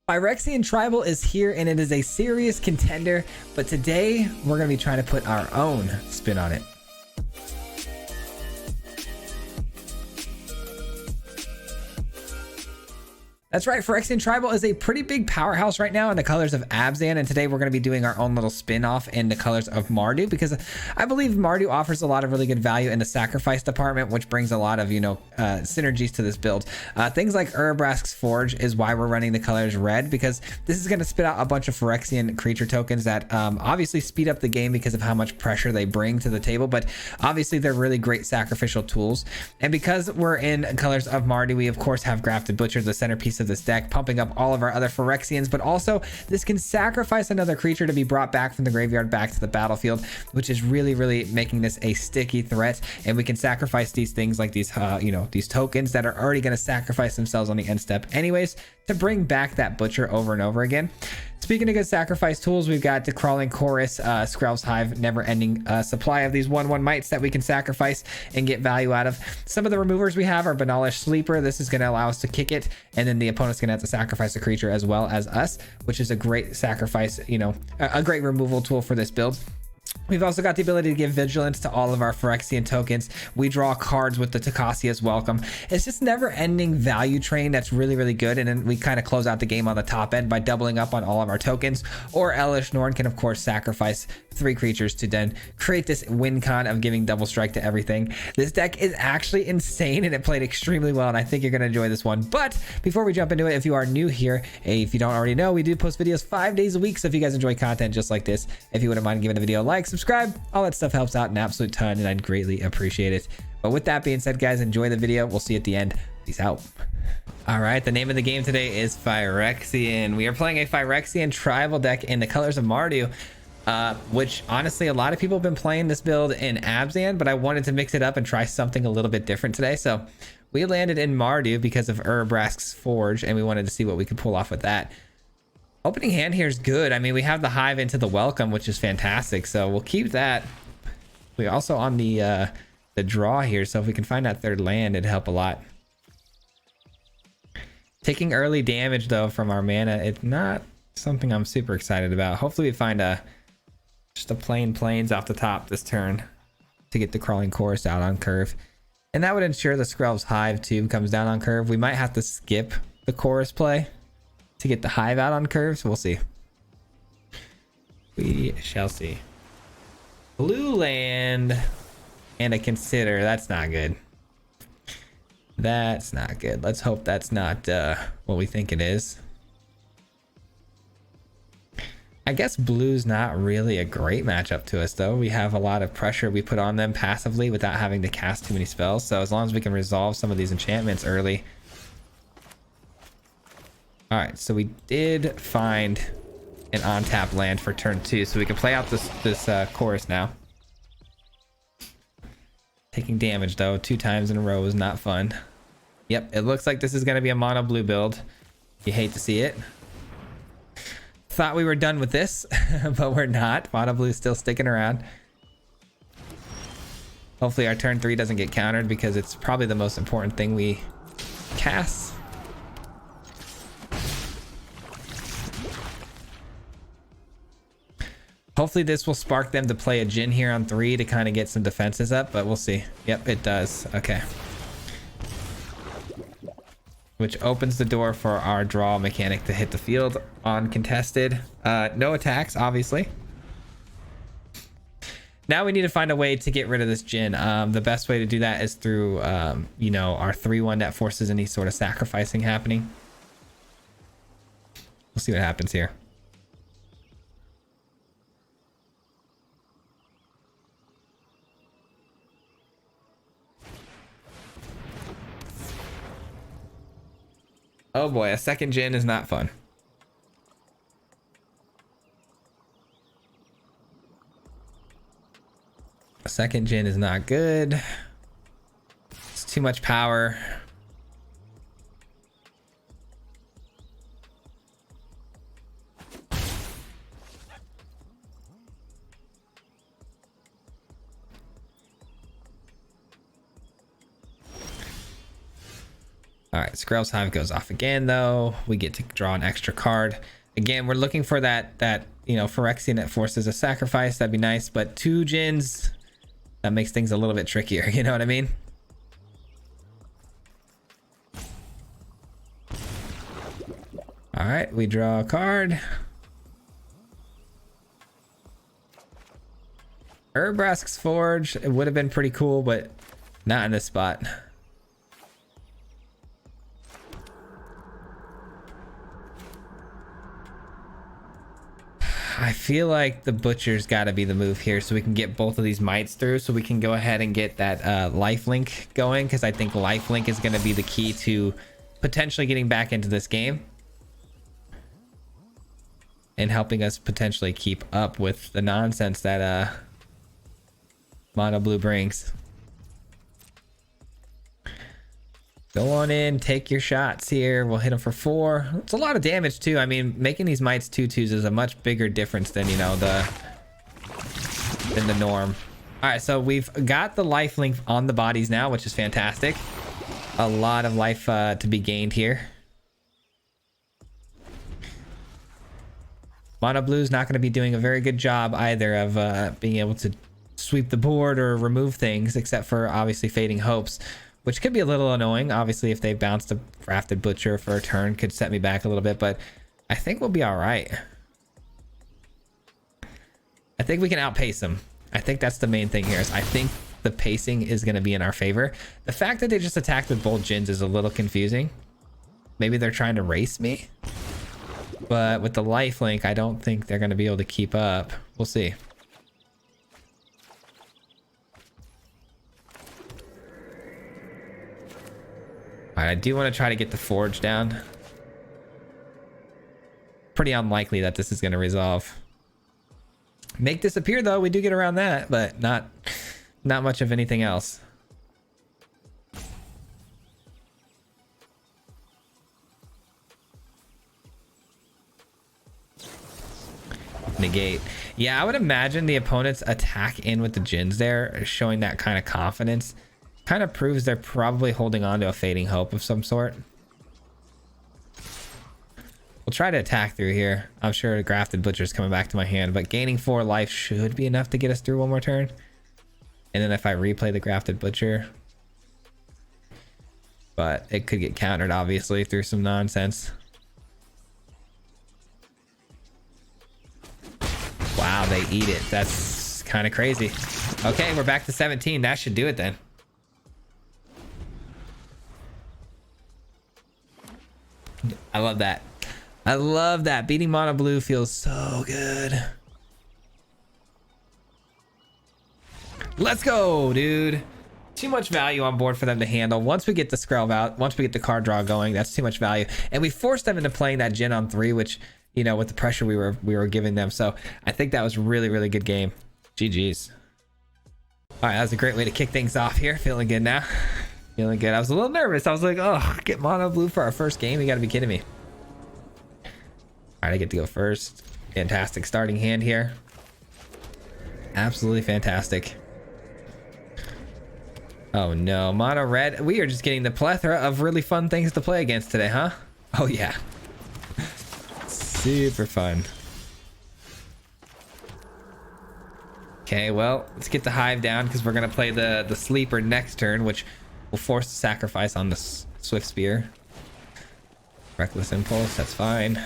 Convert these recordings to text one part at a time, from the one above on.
Phyrexian Tribal is here and it is a serious contender, but today we're going to be trying to put our own spin on it. That's right, Phyrexian Tribal is a pretty big powerhouse right now in the colors of Abzan, and today we're going to be doing our own little spin-off in the colors of Mardu, because I believe Mardu offers a lot of really good value in the sacrifice department, which brings a lot of, synergies to this build. Things like Urabrask's Forge is why we're running the colors red, because this is going to spit out a bunch of Phyrexian creature tokens that obviously speed up the game because of how much pressure they bring to the table, but obviously they're really great sacrificial tools. And because we're in colors of Mardu, we of course have Grafted Butcher, the centerpiece of this deck, pumping up all of our other Phyrexians, but also this can sacrifice another creature to be brought back from the graveyard back to the battlefield, which is really making this a sticky threat. And we can sacrifice these things like these these tokens that are already going to sacrifice themselves on the end step anyways to bring back that butcher over and over again. Speaking of good sacrifice tools, we've got the Crawling Chorus, Skrelv's Hive, never-ending supply of these 1/1 mites that we can sacrifice and get value out of. Some of the removers we have are Banalish Sleeper. This is going to allow us to kick it, and then the opponent's going to have to sacrifice a creature as well as us, which is a great sacrifice, a great removal tool for this build. We've also got the ability to give vigilance to all of our Phyrexian tokens. We draw cards with the Takasia's Welcome. It's just never-ending value train that's really good, and then we kind of close out the game on the top end by doubling up on all of our tokens. Or Elish Norn can of course sacrifice 3 creatures to then create this win con of giving double strike to everything. This deck is actually insane and it played extremely well, and I think you're going to enjoy this one. But before we jump into it, if you are new here, if you don't already know, we do post videos 5 days a week, so if you guys enjoy content just like this, if you wouldn't mind giving the video a like, subscribe, all that stuff helps out an absolute ton and I'd greatly appreciate it. But with that being said, guys, enjoy the video. We'll see you at the end. Peace out. All right, the name of the game today is Phyrexian. We are playing a Phyrexian tribal deck in the colors of Mardu, which honestly a lot of people have been playing this build in Abzan, but I wanted to mix it up and try something a little bit different today. So we landed in Mardu because of Urabrask's Forge, and we wanted to see what we could pull off with that. Opening hand here is good. I mean, we have the Hive into the Welcome, which is fantastic, so we'll keep that. We're also on the draw here, so if we can find that third land, it'd help a lot. Taking early damage though from our mana, it's not something I'm super excited about. Hopefully we find just a plain plains off the top this turn to get the Crawling Chorus out on curve, and that would ensure the Skrelv's Hive too comes down on curve. We might have to skip the Chorus play to get the Hive out on curve, so we'll see. We shall see. Blue land and a Consider. That's not good. That's not good. Let's hope that's not what we think it is. I guess blue's not really a great matchup to us though. We have a lot of pressure we put on them passively without having to cast too many spells, so as long as we can resolve some of these enchantments early. All right, so we did find an on-tap land for turn 2, so we can play out this chorus now. Taking damage though 2 times in a row is not fun. Yep, it looks like this is going to be a mono blue build. You hate to see it. Thought we were done with this, but we're not. Mono blue is still sticking around. Hopefully our turn 3 doesn't get countered, because it's probably the most important thing we cast. Hopefully this will spark them to play a Djinn here on 3 to kind of get some defenses up, but we'll see. Yep, it does. Okay. Which opens the door for our draw mechanic to hit the field uncontested. No attacks, obviously. Now we need to find a way to get rid of this Djinn. The best way to do that is through, our 3/1 that forces any sort of sacrificing happening. We'll see what happens here. Oh boy, a second Djinn is not fun. A second Djinn is not good. It's too much power. All right, Skrell's Hive goes off again, though. We get to draw an extra card. Again, we're looking for that phyrexian that forces a sacrifice. That'd be nice, but 2 Djinns, that makes things a little bit trickier. You know what I mean? All right, we draw a card. Urbrask's Forge, it would have been pretty cool, but not in this spot. I feel like the Butcher's got to be the move here so we can get both of these mites through, so we can go ahead and get that lifelink going, because I think lifelink is going to be the key to potentially getting back into this game and helping us potentially keep up with the nonsense that Mono Blue brings. Go on in, take your shots here. We'll hit them for 4. It's a lot of damage too. I mean, making these mites 2/2s is a much bigger difference than, you know, than the norm. All right, so we've got the life link on the bodies now, which is fantastic. A lot of life to be gained here. Mono Blue's not going to be doing a very good job either of being able to sweep the board or remove things, except for obviously Fading Hopes, which could be a little annoying. Obviously, if they bounced a Grafted Butcher for a turn, could set me back a little bit, but I think we'll be all right. I think we can outpace them. I think that's the main thing here. Is I think the pacing is going to be in our favor. The fact that they just attacked with both Djinns is a little confusing. Maybe they're trying to race me, but with the lifelink, I don't think they're going to be able to keep up. We'll see. All right, I do want to try to get the Forge down. Pretty unlikely that this is going to resolve. Make disappear though, we do get around that, but not much of anything else. Negate. Yeah, I would imagine the opponent's attack in with the Djinns there, showing that kind of confidence, kind of proves they're probably holding on to a Fading Hope of some sort. We'll try to attack through here. I'm sure the Grafted Butcher's coming back to my hand, but gaining 4 life should be enough to get us through one more turn. And then if I replay the Grafted Butcher, but it could get countered obviously through some nonsense. Wow, they eat it. That's kind of crazy. Okay, we're back to 17. That should do it then. I love that. I love that. Beating Mono Blue feels so good. Let's go, dude. Too much value on board for them to handle. Once we get the Skrell out, once we get the card draw going, that's too much value. And we forced them into playing that Djinn on 3, which, you know, with the pressure we were giving them. So I think that was a really, really good game. GG's. All right, that was a great way to kick things off here. Feeling good now. Feeling good. I was a little nervous. I was like, oh, get Mono Blue for our first game. You got to be kidding me. All right, I get to go first. Fantastic starting hand here. Absolutely fantastic. Oh no, Mono Red. We are just getting the plethora of really fun things to play against today, huh? Oh yeah. Super fun. Okay, well, let's get the Hive down because we're going to play the Sleeper next turn, which will force the sacrifice on the Swift Spear. Reckless Impulse, that's fine.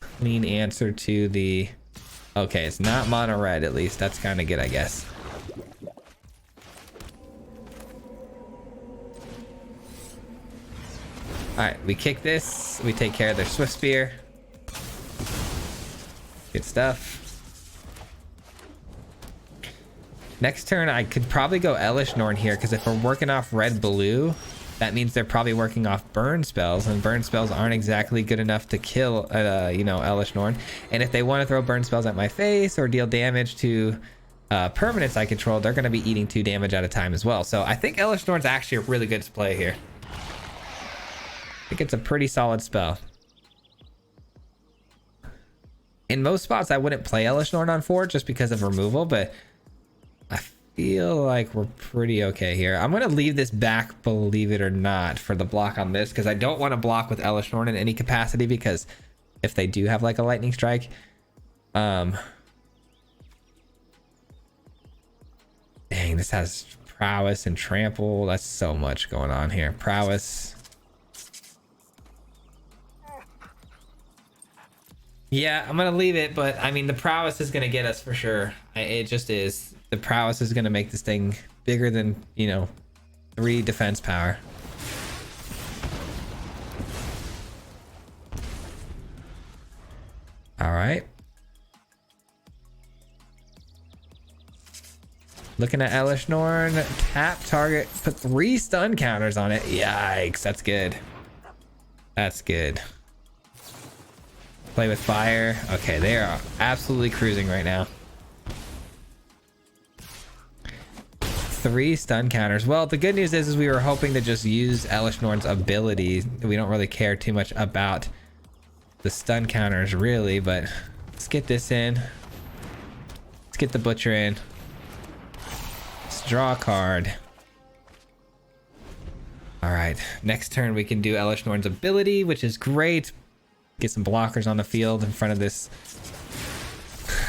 Clean answer to the... Okay, it's not Mono Red at least. That's kind of good, I guess. Alright, we kick this. We take care of their Swift Spear. Good stuff. Next turn, I could probably go Elish Norn here, because if we're working off red-blue, that means they're probably working off burn spells, and burn spells aren't exactly good enough to kill, you know, Elish Norn. And if they want to throw burn spells at my face or deal damage to permanents I control, they're going to be eating 2 damage at a time as well. So I think Elish Norn's actually a really good play here. I think it's a pretty solid spell. In most spots, I wouldn't play Elish Norn on 4 just because of removal, but feel like we're pretty okay here. I'm gonna leave this back, believe it or not, for the block on this, because I don't want to block with Elish Norn in any capacity, because if they do have like a lightning strike, dang, this has prowess and trample. That's so much going on here. Prowess. Yeah, I'm gonna leave it, but I mean the prowess is gonna get us for sure. It just is. The prowess is gonna make this thing bigger than, you know, 3 defense power. All right. Looking at Elish Norn, tap target, put 3 stun counters on it. Yikes, that's good. That's good. Play with fire. Okay, they are absolutely cruising right now. 3 stun counters. Well, the good news is we were hoping to just use Elish Norn's ability. We don't really care too much about the stun counters really, but let's get this in. Let's get the butcher in. Let's draw a card. All right, next turn we can do Elish Norn's ability, which is great. Get some blockers on the field in front of this.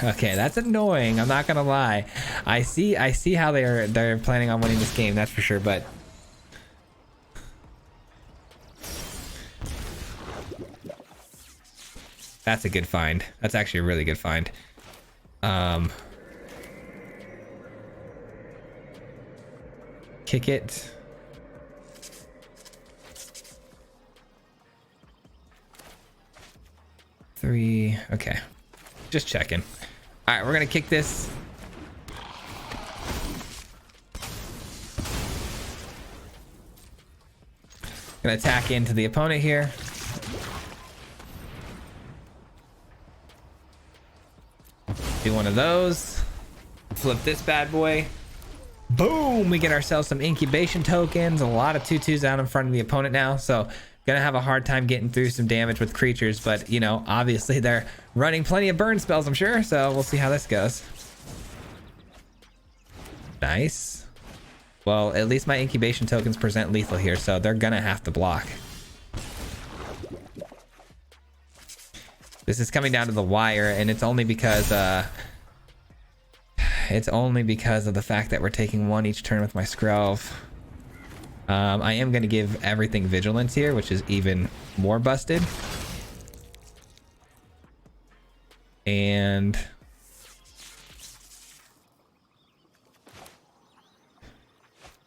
Okay, that's annoying. I'm not gonna lie. I see how they're planning on winning this game. That's for sure. But that's a good find. That's actually a really good find. Kick it. Three. Okay. Just checking. All right, we're gonna kick this. Gonna attack into the opponent here. Do one of those. Flip this bad boy. Boom! We get ourselves some incubation tokens. A lot of 2/2s out in front of the opponent now. So gonna have a hard time getting through some damage with creatures, but you know, obviously they're running plenty of burn spells, I'm sure, so we'll see how this goes. Nice. Well, at least my incubation tokens present lethal here, so they're gonna have to block. This is coming down to the wire, and it's only because of the fact that we're taking 1 each turn with my Skrelv. I am going to give everything vigilance here, which is even more busted. And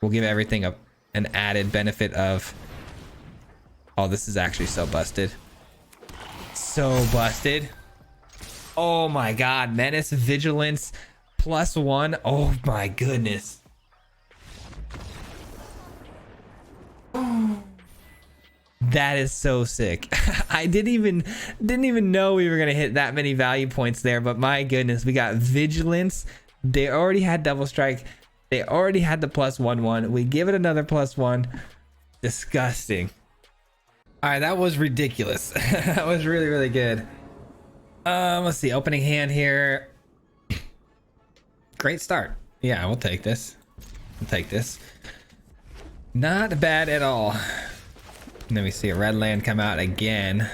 we'll give everything an added benefit of... Oh, this is actually so busted. So busted. Oh my god. Menace, vigilance, +1. Oh my goodness. That is so sick. I didn't even know we were gonna hit that many value points there, but my goodness, we got vigilance. They already had double strike. They already had the +1/1. We give it another +1. Disgusting. All right, that was ridiculous. That was really, really good. Let's see, opening hand here. Great start. Yeah, we'll take this. We'll take this. Not bad at all. And then we see a red land come out again.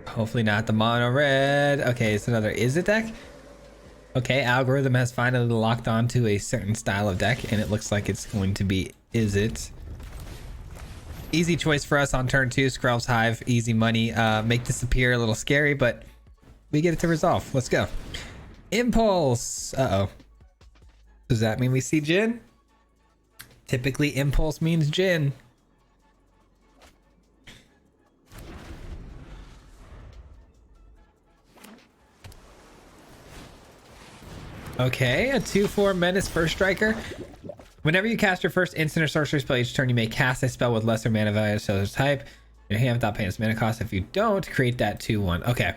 Hopefully not the mono red. Okay, it's another Izzet deck. Okay, algorithm has finally locked on to a certain style of deck, and it looks like it's going to be Izzet. Easy choice for us on turn 2. Skrelv's Hive, easy money. Make this appear a little scary, but we get it to resolve. Let's go. Impulse. Uh-oh. Does that mean we see Jin? Typically, impulse means Jin. Okay, a 2/4 Menace First Striker. Whenever you cast your first instant or sorcery spell each turn, you may cast a spell with lesser mana value so there's type. Your hand without paying its mana cost. If you don't, create that 2/1. Okay,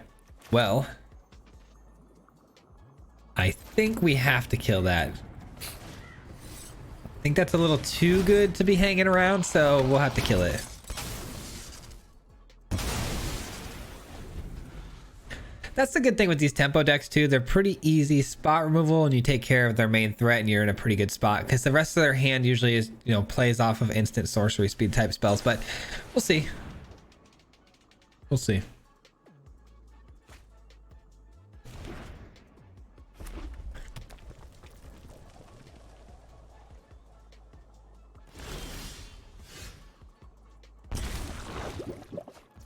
well, I think we have to kill that. I think that's a little too good to be hanging around, so we'll have to kill it. That's the good thing with these tempo decks too. They're pretty easy spot removal, and you take care of their main threat, and you're in a pretty good spot because the rest of their hand usually is, you know, plays off of instant sorcery speed type spells. But we'll see. We'll see.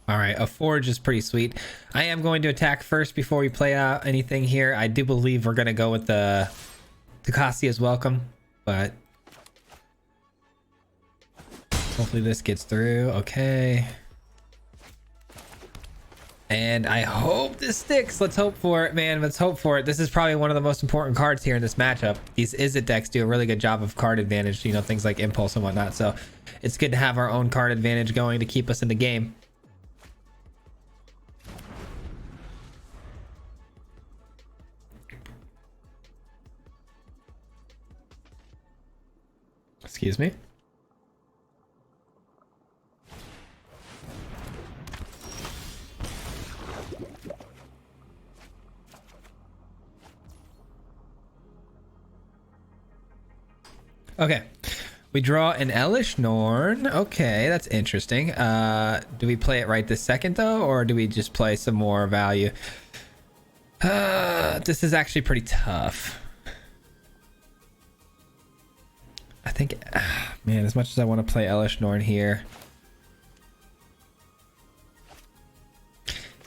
All right, a forge is pretty sweet. I am going to attack first before we play out anything here. I do believe we're going to go with the Takassia's Welcome, but hopefully this gets through. Okay. And I hope this sticks. Let's hope for it, man. Let's hope for it. This is probably one of the most important cards here in this matchup. These Izzet decks do a really good job of card advantage, you know, things like Impulse and whatnot. So it's good to have our own card advantage going to keep us in the game. Excuse me. Okay, we draw an Elish Norn. Okay, that's interesting. Do we play it right this second though, or do we just play some more value? This is actually pretty tough. I think, man, as much as I want to play Elish Norn here.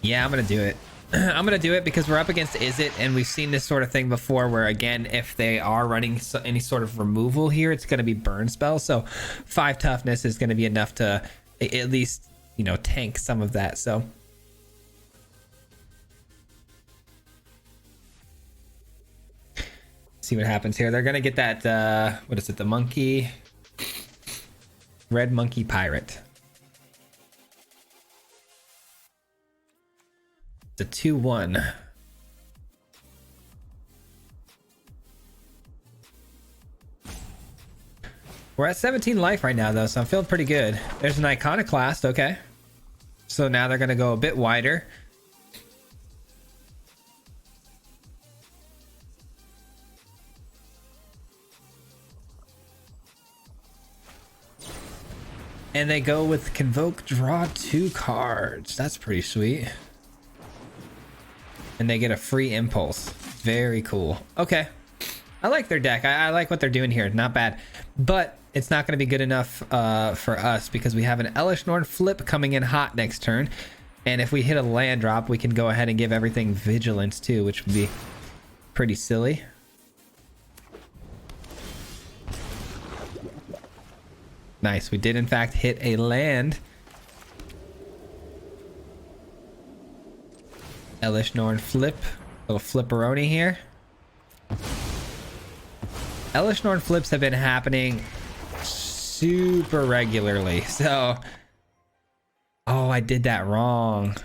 Yeah, I'm going to do it. I'm going to do it because we're up against Izzet, and we've seen this sort of thing before where, again, if they are running any sort of removal here, it's going to be burn spells. So 5 toughness is going to be enough to at least, you know, tank some of that. So see what happens here. They're gonna get that what is it, the monkey, red monkey pirate. It's a 2/1. We're at 17 life right now though, so I'm feeling pretty good. There's an iconoclast. Okay, so now they're gonna go a bit wider. And they go with Convoke, draw 2 cards. That's pretty sweet. And they get a free Impulse. Very cool. Okay. I like their deck. I like what they're doing here. Not bad. But it's not going to be good enough for us because we have an Elish Norn flip coming in hot next turn. And if we hit a land drop, we can go ahead and give everything Vigilance too, which would be pretty silly. Nice. We did in fact hit a land. Elish Norn flip. Little flipperoni here. Elish Norn flips have been happening super regularly. So, oh, I did that wrong.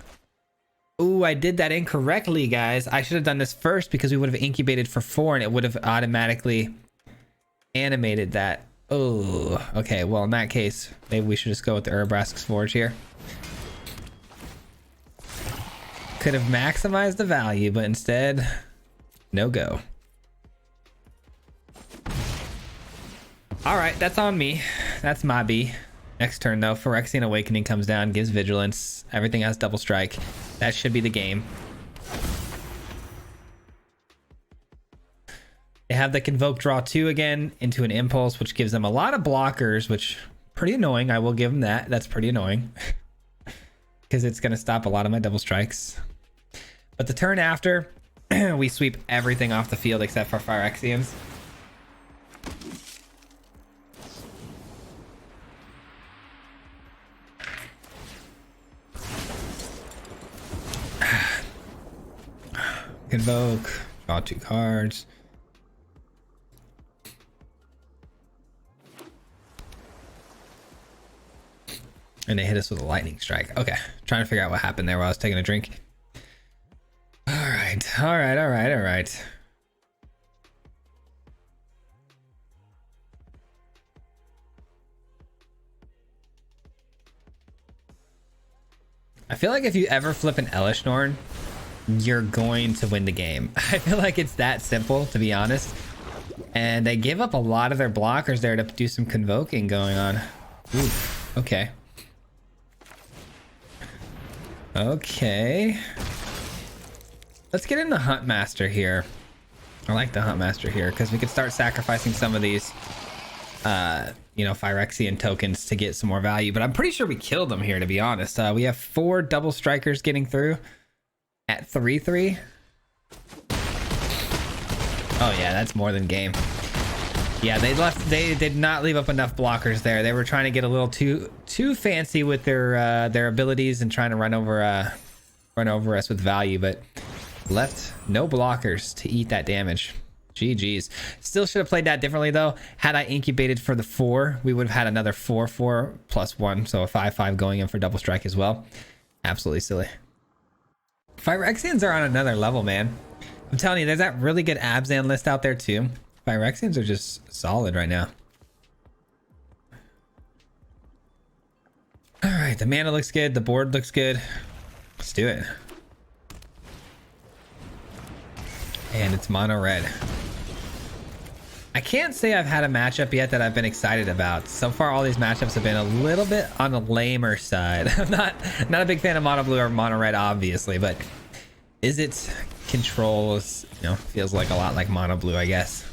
Ooh, I did that incorrectly, guys. I should have done this first because we would have incubated for 4 and it would have automatically animated that. Oh, okay. Well, in that case, maybe we should just go with the Urabrask's Forge here. Could have maximized the value, but instead, no go. All right, that's on me. That's my B. Next turn, though, Phyrexian Awakening comes down, gives Vigilance. Everything has double strike. That should be the game. They have the Convoke, draw 2 again into an Impulse, which gives them a lot of blockers, which pretty annoying. I will give them that. That's pretty annoying because it's going to stop a lot of my double strikes. But the turn after, we sweep everything off the field except for Phyrexians. Convoke, draw 2 cards. And they hit us with a lightning strike. Okay, trying to figure out what happened there while I was taking a drink. All right. I feel like if you ever flip an Elish Norn, you're going to win the game. I feel like it's that simple, to be honest. And they give up a lot of their blockers there to do some convoking going on. Oof, okay. Okay. Let's get in the Hunt Master here. I like the Hunt Master here because we could start sacrificing some of these, you know, phyrexian tokens to get some more value. But I'm pretty sure we killed them here, to be honest. We have 4 double strikers getting through at 3-3. Oh yeah, that's more than game. Yeah, they did not leave up enough blockers there. They were trying to get a little too fancy with their abilities and trying to run over us with value, but left no blockers to eat that damage. GG's. Still should have played that differently though. Had I incubated for the 4, we would have had another 4/4 plus 1, so a 5/5 going in for double strike as well. Absolutely silly. Phyrexians are on another level, man. I'm telling you, there's that really good Abzan list out there too. Phyrexians are just solid right now. All right, the mana looks good. The board looks good. Let's do it. And it's mono red. I can't say I've had a matchup yet that I've been excited about. So far, all these matchups have been a little bit on the lamer side. I'm not a big fan of mono blue or mono red, obviously, but Izzet controls, you know, feels like a lot like mono blue, I guess.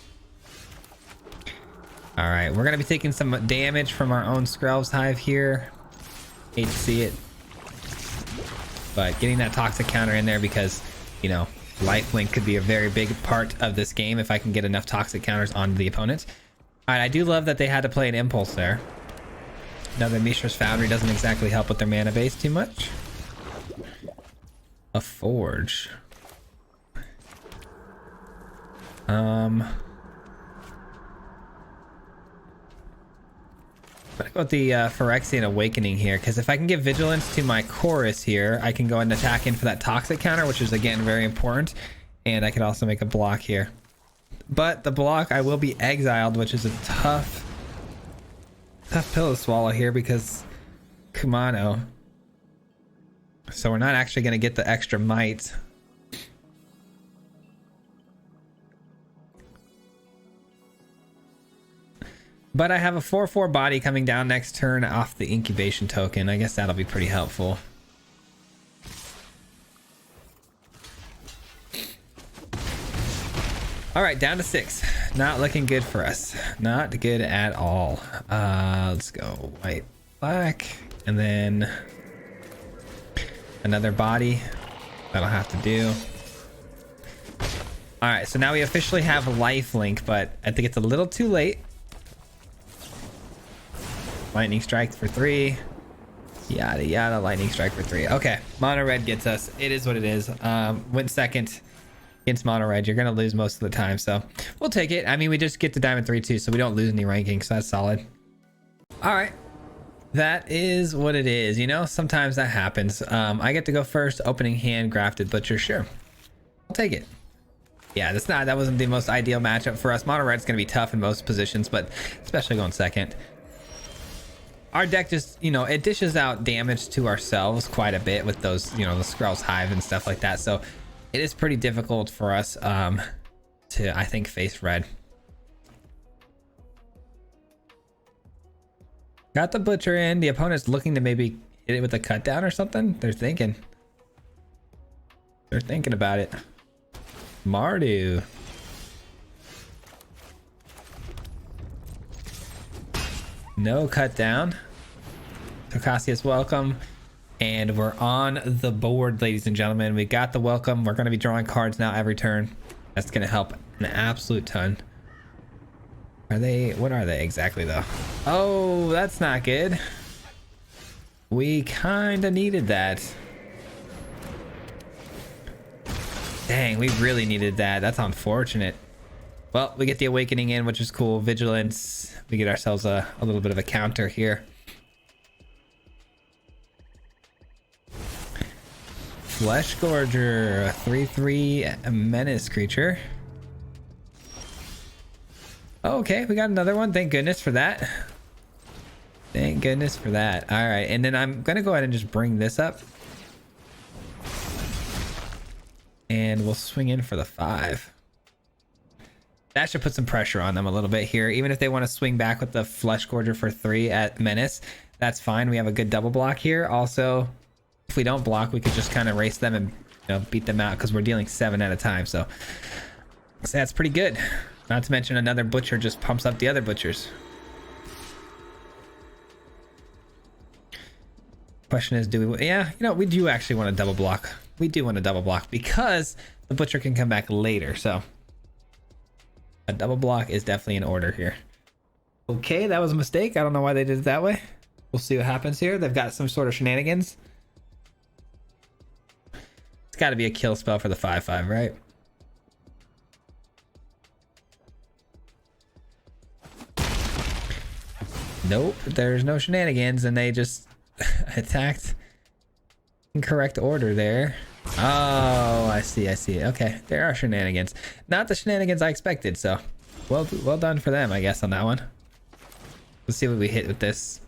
All right, we're gonna be taking some damage from our own Skrelv's Hive here. Hate to see it, but getting that toxic counter in there because, you know, lifelink could be a very big part of this game if I can get enough toxic counters onto the opponent. All right, I do love that they had to play an impulse there. Another Mishra's Foundry doesn't exactly help with their mana base too much. A Forge. I'm gonna go with the Phyrexian Awakening here, because if I can give Vigilance to my Chorus here, I can go and attack in for that Toxic counter, which is again very important, and I could also make a block here. But the block, I will be exiled, which is a tough pill to swallow here because Kumano. So we're not actually going to get the extra might. But I have a 4/4 body coming down next turn off the incubation token. I guess that'll be pretty helpful. All right, down to 6. Not looking good for us. Not good at all. Let's go white, black, and then another body. That'll have to do. All right, so now we officially have lifelink, but I think it's a little too late. Lightning strike for 3. Yada yada. Lightning strike for 3. Okay, mono red gets us. It is what it is. Went second against mono red. You're gonna lose most of the time, so we'll take it. I mean, we just get to diamond 3 too, so we don't lose any ranking, so that's solid. All right, that is what it is. You know, sometimes that happens. I get to go first. Opening hand, grafted butcher. Sure, I'll take it. Yeah, that wasn't the most ideal matchup for us. Mono red's gonna be tough in most positions, but especially going second. Our deck just, you know, it dishes out damage to ourselves quite a bit with those, you know, the Skrelv's Hive and stuff like that. So it is pretty difficult for us to, I think, face red. Got the butcher in. The opponent's looking to maybe hit it with a cut down or something. They're thinking about it. Mardu. No cut down. Tocasius, welcome. And we're on the board, ladies and gentlemen. We got the welcome. We're going to be drawing cards now every turn. That's going to help an absolute ton. What are they exactly though? Oh, that's not good. We kind of needed that. Dang, we really needed that. That's unfortunate. Well, we get the awakening in, which is cool. Vigilance. We get ourselves a little bit of a counter here. Flesh Gorger, a 3/3 menace creature. Okay, we got another one. Thank goodness for that. Thank goodness for that. All right, and then I'm gonna go ahead and just bring this up. And we'll swing in for the 5. That should put some pressure on them a little bit here. Even if they want to swing back with the Flesh Gorger for 3 at Menace, that's fine. We have a good double block here. Also, if we don't block, we could just kind of race them and beat them out because we're dealing 7 at a time. So that's pretty good. Not to mention another butcher just pumps up the other butchers. Question is, do we... Yeah, we do actually want to double block. We do want to double block because the butcher can come back later. So a double block is definitely in order here. Okay, that was a mistake. I don't know why they did it that way. We'll see what happens here. They've got some sort of shenanigans. It's got to be a kill spell for the 5/5, right? Nope, there's no shenanigans, and they just attacked incorrect order there. Oh, I see. Okay, there are shenanigans. Not the shenanigans I expected, so well done for them, I guess, on that one. Let's see what we hit with this.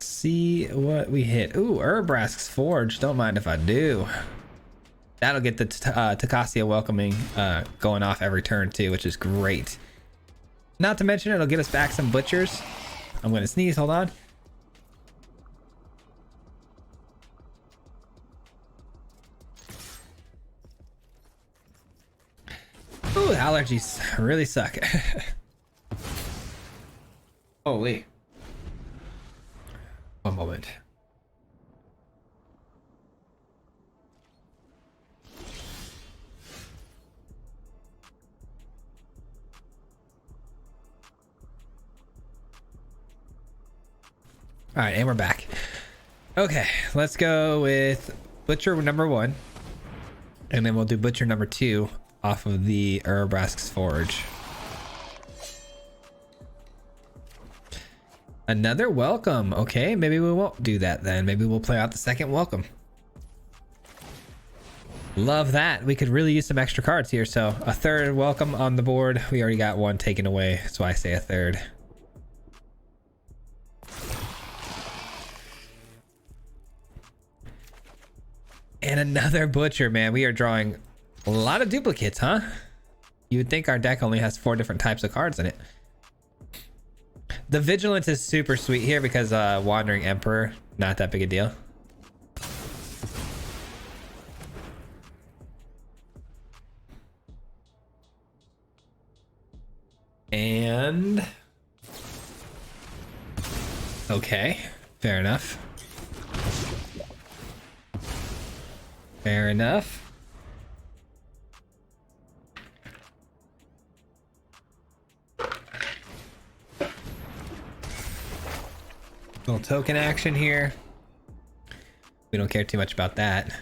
See what we hit. Ooh, Urbrask's Forge. Don't mind if I do. That'll get the Takasia welcoming going off every turn too, which is great. Not to mention it'll get us back some butchers. I'm gonna sneeze, hold on. Ooh, allergies really suck. Holy. One moment. All right, and we're back. Okay, let's go with Butcher number 1. And then we'll do Butcher number 2 off of the Urbrask's Forge. Another welcome. Okay, maybe we won't do that then. Maybe we'll play out the second welcome. Love that. We could really use some extra cards here. So a 3rd welcome on the board. We already got 1 taken away. That's why I say a 3rd. And another butcher, man. We are drawing a lot of duplicates, huh? You would think our deck only has 4 different types of cards in it. The Vigilance is super sweet here because Wandering Emperor, not that big a deal. And... okay, fair enough. Fair enough. Little token action here. We don't care too much about that.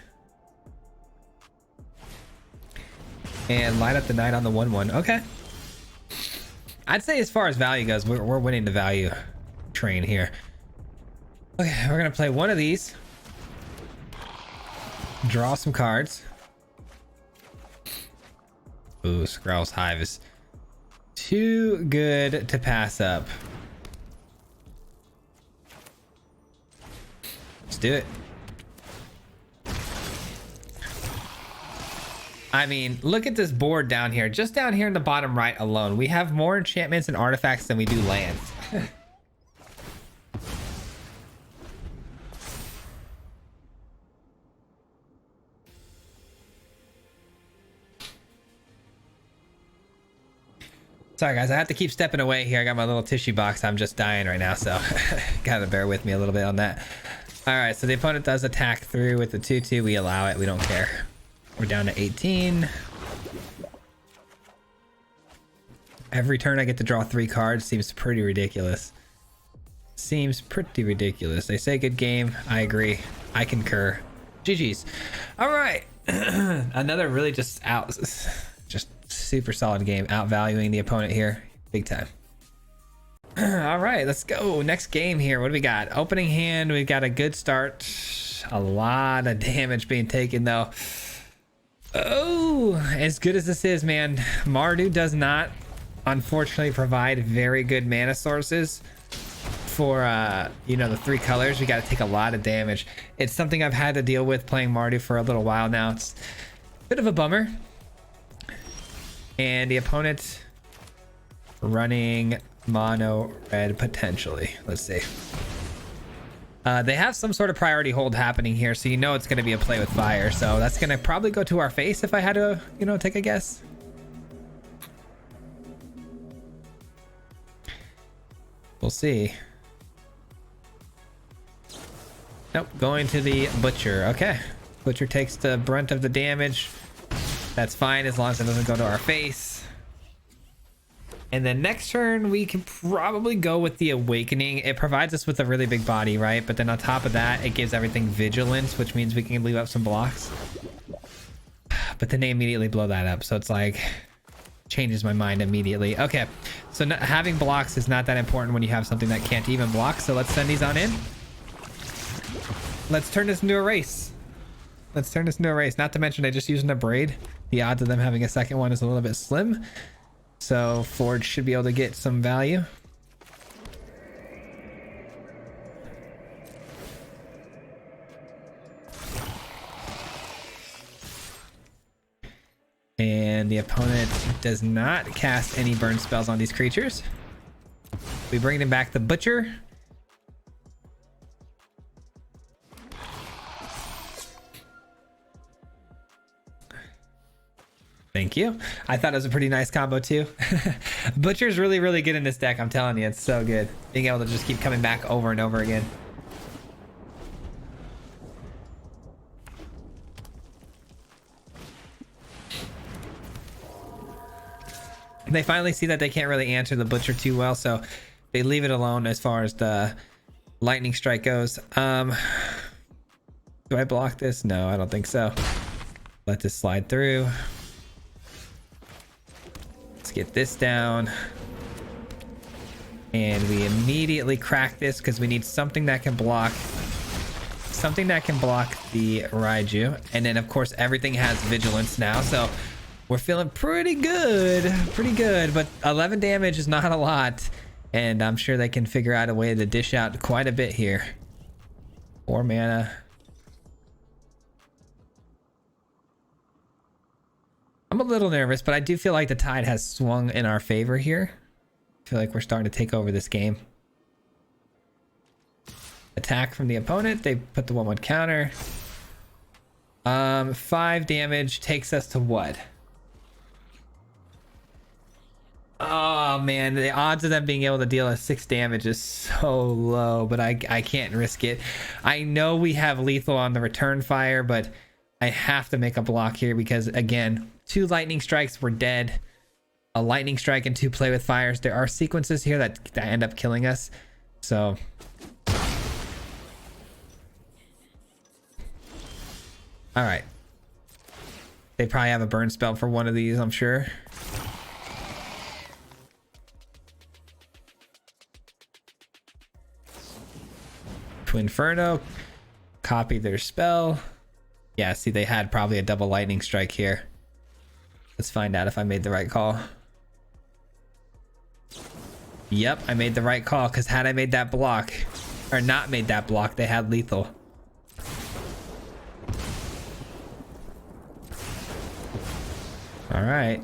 And light up the night on the 1/1. Okay. I'd say as far as value goes, we're winning the value train here. Okay, we're gonna play one of these. Draw some cards. Ooh, Skrell's Hive is too good to pass up. Let's do it. I mean, look at this board down here. Just down here in the bottom right alone, we have more enchantments and artifacts than we do lands. Sorry guys, I have to keep stepping away here. I got my little tissue box. I'm just dying right now, so gotta bear with me a little bit on that. All right, so the opponent does attack through with the 2/2. We allow it. We don't care. We're down to 18. Every turn I get to draw 3 cards. Seems pretty ridiculous. Seems pretty ridiculous. They say good game. I agree. I concur. GG's. All right. Another really just super solid game, outvaluing the opponent here big time. All right, let's go. Next game here. What do we got? Opening hand, we've got a good start. A lot of damage being taken though. Oh, as good as this is, man, Mardu does not unfortunately provide very good mana sources for you know, the 3 colors, we got to take a lot of damage. It's something I've had to deal with playing Mardu for a little while now. It's a bit of a bummer. And the opponent running mono red potentially. Let's see. They have some sort of priority hold happening here, so you know it's going to be a play with fire. So that's going to probably go to our face if I had to, you know, take a guess. We'll see. Nope, going to the butcher. Okay, butcher takes the brunt of the damage. That's fine as long as it doesn't go to our face. And then next turn we can probably go with the awakening. It provides us with a really big body, right? But then on top of that, it gives everything vigilance, which means we can leave up some blocks. But then they immediately blow that up, so it's like changes my mind immediately. Okay, so having blocks is not that important when you have something that can't even block. So let's send these on in. Let's turn this into a race. Let's turn this into a race. Not to mention I just used a braid. The odds of them having a second one is a little bit slim. So Forge should be able to get some value. And the opponent does not cast any burn spells on these creatures. We bring them back the butcher. Thank you. I thought it was a pretty nice combo too. Butcher's really, really good in this deck. I'm telling you, it's so good. Being able to just keep coming back over and over again. They finally see that they can't really answer the butcher too well, so they leave it alone as far as the lightning strike goes. Do I block this? No, I don't think so. Let this slide through. Let's get this down. And we immediately crack this because we need something that can block the Raiju. And then of course everything has vigilance now, so we're feeling pretty good, but 11 damage is not a lot, and I'm sure they can figure out a way to dish out quite a bit here. 4 mana. I'm a little nervous, but I do feel like the tide has swung in our favor here. I feel like we're starting to take over this game. Attack from the opponent. They put the 1/1 counter. 5 damage takes us to what? Oh man, the odds of them being able to deal us 6 damage is so low, but I can't risk it. I know we have lethal on the return fire, but I have to make a block here because again, 2 lightning strikes, we're dead. A lightning strike and 2 play with fires. There are sequences here that end up killing us. So all right. They probably have a burn spell for one of these, I'm sure. To Inferno, copy their spell. Yeah, see, they had probably a double lightning strike here. Let's find out if I made the right call. Yep, I made the right call, because had I made that block, or not made that block, they had lethal. All right.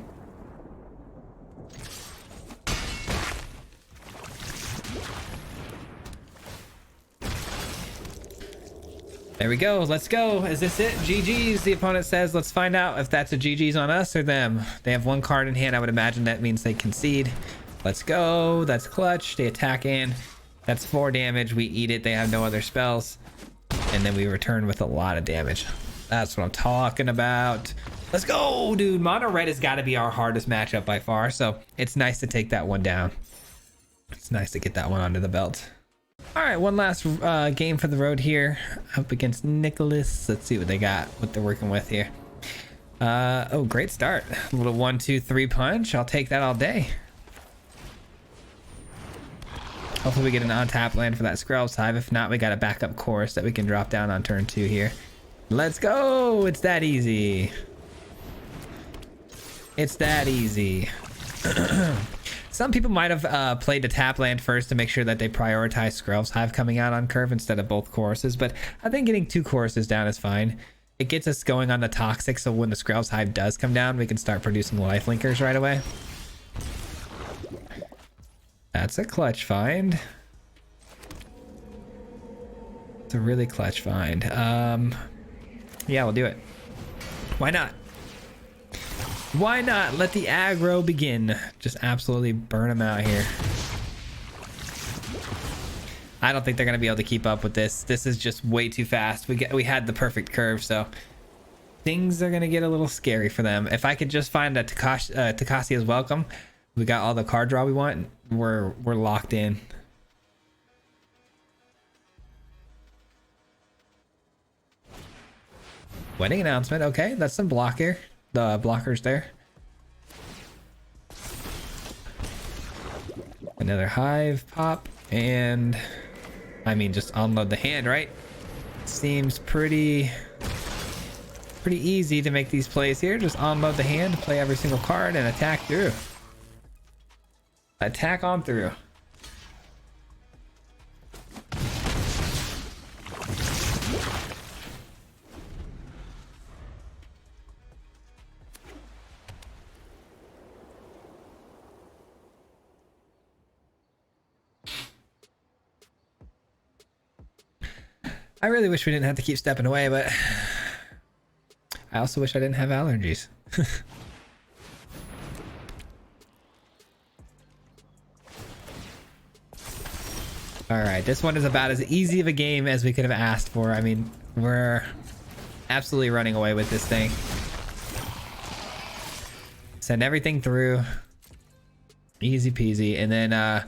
There we go. Let's go. Is this it? GG's, the opponent says. Let's find out if that's a GG's on us or them. They have 1 card in hand. I would imagine that means they concede. Let's go. That's clutch. They attack in. That's 4 damage. We eat it. They have no other spells. And then we return with a lot of damage. That's what I'm talking about. Let's go, dude. Mono red has got to be our hardest matchup by far. So it's nice to take that one down. It's nice to get that one under the belt. All right, one last game for the road here, up against Nicholas. Let's see what they got, what they're working with here. Oh, great start. A little 1-2-3 punch. I'll take that all day. Hopefully we get an on-tap land for that Skrell's Hive. If not, we got a backup chorus that we can drop down on turn 2 here. Let's go. It's that easy. It's that easy. Some people might have played the tap land first to make sure that they prioritize Skrelv's Hive coming out on curve instead of both choruses, but I think getting 2 choruses down is fine. It gets us going on the toxic, so when the Skrelv's Hive does come down, we can start producing life linkers right away. That's a clutch find. It's a really clutch find. Yeah, we'll do it. Why not? Why not? Let the aggro begin. Just absolutely burn them out here. I don't think they're going to be able to keep up with this. This is just way too fast. We had the perfect curve, so things are going to get a little scary for them. If I could just find a Takasia's Welcome, we got all the card draw we want, we're locked in. Wedding announcement. Okay, that's some blocker. The blockers there. Another hive pop, and I mean just unload the hand, right? Seems pretty easy to make these plays here. Just unload the hand, play every single card, and attack through. Attack on through. I really wish we didn't have to keep stepping away, but I also wish I didn't have allergies. All right, this one is about as easy of a game as we could have asked for. I mean, we're absolutely running away with this thing. Send everything through. Easy peasy. And then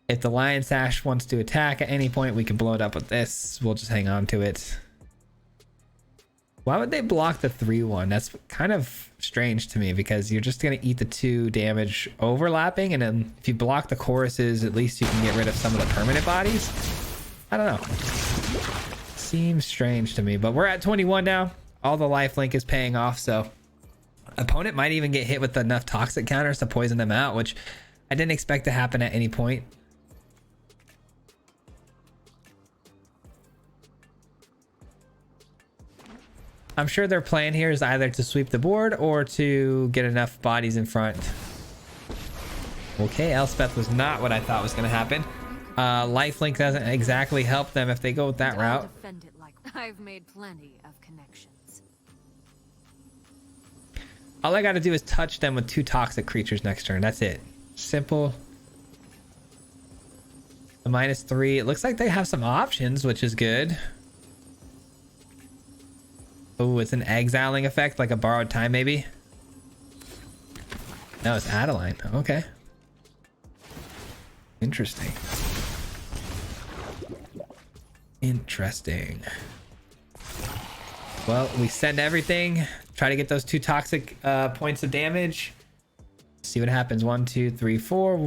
if the Lion Sash wants to attack at any point, we can blow it up with this. We'll just hang on to it. Why would they block the 3-1? That's kind of strange to me, because you're just going to eat the 2 damage overlapping, and then if you block the choruses, at least you can get rid of some of the permanent bodies. I don't know. Seems strange to me, but we're at 21 now. All the lifelink is paying off, so opponent might even get hit with enough toxic counters to poison them out, which I didn't expect to happen at any point. I'm sure their plan here is either to sweep the board or to get enough bodies in front. Okay, Elspeth was not what I thought was going to happen. Lifelink doesn't exactly help them if they go with that route. I've made plenty of connections. All I got to do is touch them with 2 toxic creatures next turn. That's it. Simple. A -3. It looks like they have some options, which is good. Oh, it's an exiling effect, like a borrowed time, maybe. No, it's Adeline. Okay. Interesting. Interesting. Well, we send everything. Try to get those 2 toxic points of damage. See what happens. 1, 2, 3, 4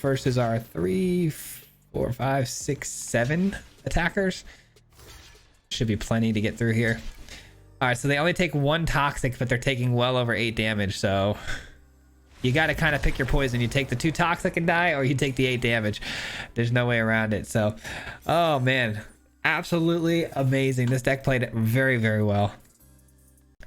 versus our 3, 4, 5, 6, 7 attackers. Should be plenty to get through here. All right, so they only take 1 toxic, but they're taking well over 8 damage. So you got to kind of pick your poison. You take the 2 toxic and die, or you take the 8 damage. There's no way around it. So, oh man, absolutely amazing. This deck played very, very well.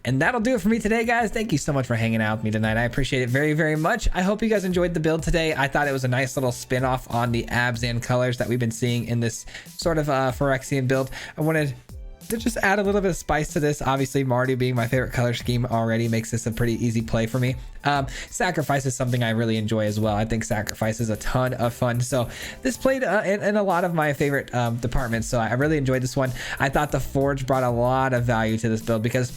And that'll do it for me today, guys. Thank you so much for hanging out with me tonight. I appreciate it very, very much. I hope you guys enjoyed the build today. I thought it was a nice little spin-off on the Abzan colors that we've been seeing in this sort of phyrexian build. I wanted to just add a little bit of spice to this. Obviously, Mardu being my favorite color scheme already makes this a pretty easy play for me. Sacrifice is something I really enjoy as well. I think Sacrifice is a ton of fun. So this played in a lot of my favorite departments. So I really enjoyed this one. I thought the Forge brought a lot of value to this build, because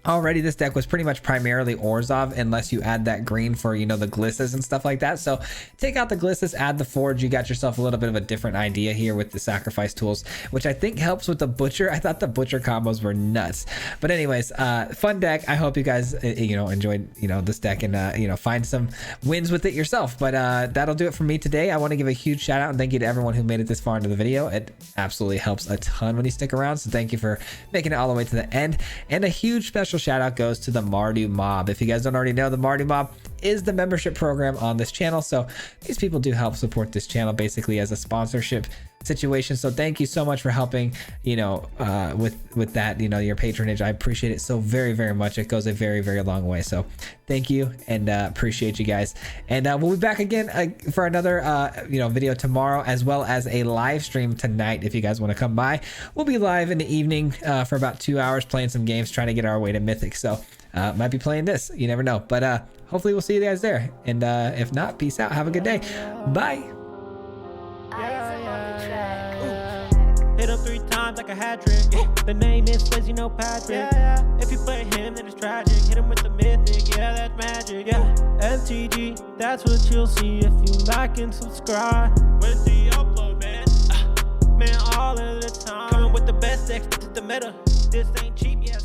already this deck was pretty much primarily Orzhov, unless you add that green for, you know, the glisses and stuff like that. So take out the glisses, add the Forge, you got yourself a little bit of a different idea here with the sacrifice tools, which I think helps with the Butcher. I thought the Butcher combos were nuts. But anyways, fun deck. I hope you guys enjoyed this deck, and find some wins with it yourself. But that'll do it for me today. I want to give a huge shout out and thank you to everyone who made it this far into the video. It absolutely helps a ton when you stick around, so thank you for making it all the way to the end. And a huge special special shout out goes to the Mardu Mob. If you guys don't already know, the Mardu Mob is the membership program on this channel. So these people do help support this channel basically as a sponsorship situation. So thank you so much for helping, you know, with that, you know, your patronage. I appreciate it so very, very much. It goes a very, very long way. So thank you, and appreciate you guys. And we'll be back again for another, you know, video tomorrow, as well as a live stream tonight. If you guys want to come by, we'll be live in the evening for about 2 hours playing some games, trying to get our way to Mythic. So might be playing this, you never know, but hopefully we'll see you guys there. And if not, peace out, have a good day, bye. Hit him 3 times like a hat trick. Yeah. The name is Swayze, no Patrick. Yeah. If you play him, then it's tragic. Hit him with the mythic, yeah, that's magic. Yeah, MTG, that's what you'll see if you like and subscribe. With the upload, man, man, all of the time. Coming with the best decks, this is the meta. This ain't cheap, yeah.